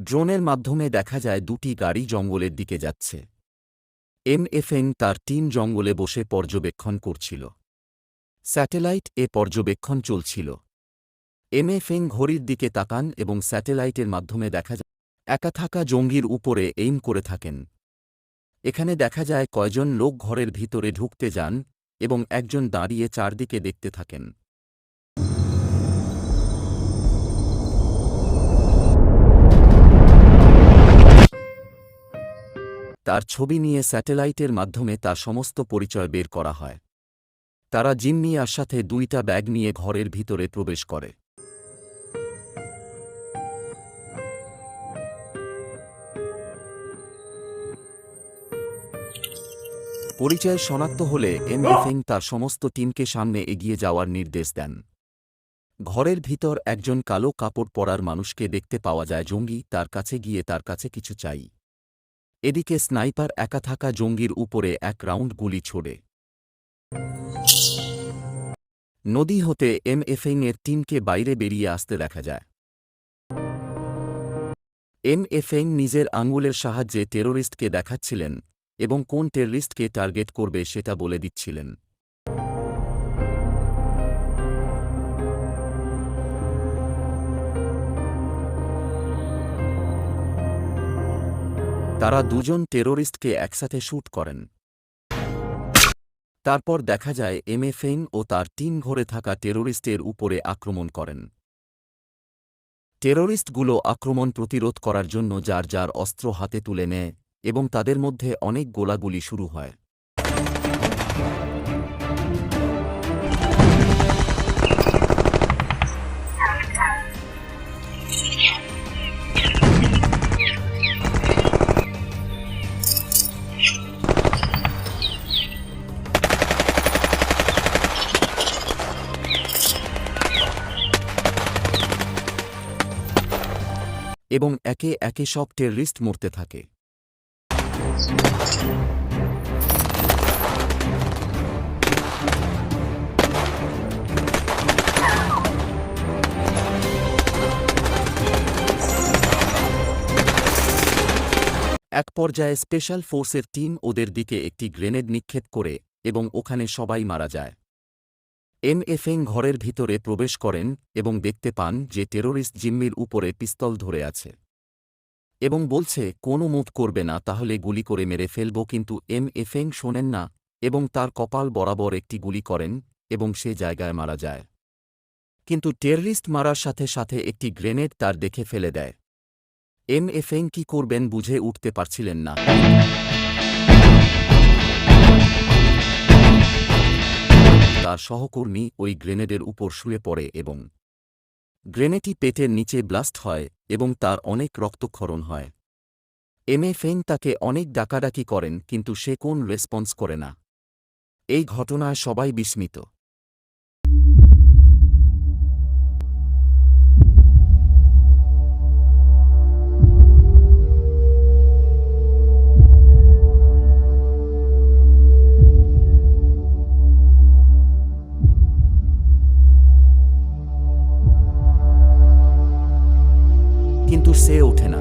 ড্রোনের মাধ্যমে দেখা যায় দুটি গাড়ি জঙ্গলের দিকে যাচ্ছে। এম.এফ.এং তার টিম জঙ্গলে বসে পর্যবেক্ষণ করছিল। স্যাটেলাইট পর্যবেক্ষণ চলছিল। এম.এফ.এং ঘড়ির দিকে তাকান এবং স্যাটেলাইটের মাধ্যমে দেখা যায় একা থাকা জঙ্গির উপরে এইম করে থাকেন। এখানে দেখা যায় কয়জন লোক ঘরের ভিতরে ঢুকতে যান এবং একজন দাঁড়িয়ে চারদিকে দেখতে থাকেন। তার ছবি নিয়ে স্যাটেলাইটের মাধ্যমে তার সমস্ত পরিচয় বের করা হয়। তারা জিম্মিয়ার সাথে 2টা ব্যাগ নিয়ে ঘরের ভিতরে প্রবেশ করে। পরিচয় শনাক্ত হলে এম.এফ.এং তার সমস্ত টিমকে সামনে এগিয়ে যাওয়ার নির্দেশ দেন। ঘরের ভিতর একজন কালো কাপড় পরার মানুষকে দেখতে পাওয়া যায়। জঙ্গি তার কাছে গিয়ে তার কাছে কিছু চাই। এদিকে স্নাইপার একা থাকা জঙ্গির উপরে এক রাউন্ড গুলি ছোড়ে। নদী হতে এম.এফ.এং এর টিমকে বাইরে বেরিয়ে আসতে দেখা যায়। এম.এফ.এং নিজের আঙুলের সাহায্যে টেরোরিস্টকে দেখাচ্ছিলেন এবং কোন টেররিস্টকে টার্গেট করবে সেটা বলে দিচ্ছিলেন। তারা দুজন টেরোরিস্টকে একসাথে শ্যুট করেন। তারপর দেখা যায় এম.এফ.এং ও তার টিম ঘরে থাকা টেরোরিস্টের উপরে আক্রমণ করেন। টেরোরিস্টগুলো আক্রমণ প্রতিরোধ করার জন্য যার যার অস্ত্র হাতে তুলে নেয় এবং তাদের মধ্যে অনেক গোলাগুলি শুরু হয়। এবং একে একে সব টেররিস্ট মরতে থাকে। এক পর্যায়ে স্পেশাল ফোর্সের টিম ওদের দিকে একটি গ্রেনেড নিক্ষেপ করে এবং ওখানে সবাই মারা যায়। এম.এফ.এং ঘরের ভিতরে প্রবেশ করেন এবং দেখতে পান যে টেররিস্ট জিম্মির উপরে পিস্তল ধরে আছে এবং বলছে কোনো মুভ করবে না, তাহলে গুলি করে মেরে ফেলব। কিন্তু এম.এফ.এং শোনেন না এবং তার কপাল বরাবর একটি গুলি করেন এবং সে জায়গায় মারা যায়। কিন্তু টেররিস্ট মারার সাথে সাথে একটি গ্রেনেড তার দেখে ফেলে দেয়। এম.এফ.এং কি করবেন বুঝে উঠতে পারছিলেন না। তার সহকর্মী ওই গ্রেনেডের উপর শুয়ে পড়ে এবং গ্রেনেডটি পেটের নিচে ব্লাস্ট হয় এবং তার অনেক রক্তক্ষরণ হয়। এম.এফ.এং তাকে অনেক ডাকাডাকি করেন কিন্তু সে কোন রেসপন্স করে না। এই ঘটনায় সবাই বিস্মিত। কিন্তু সে ওঠে না।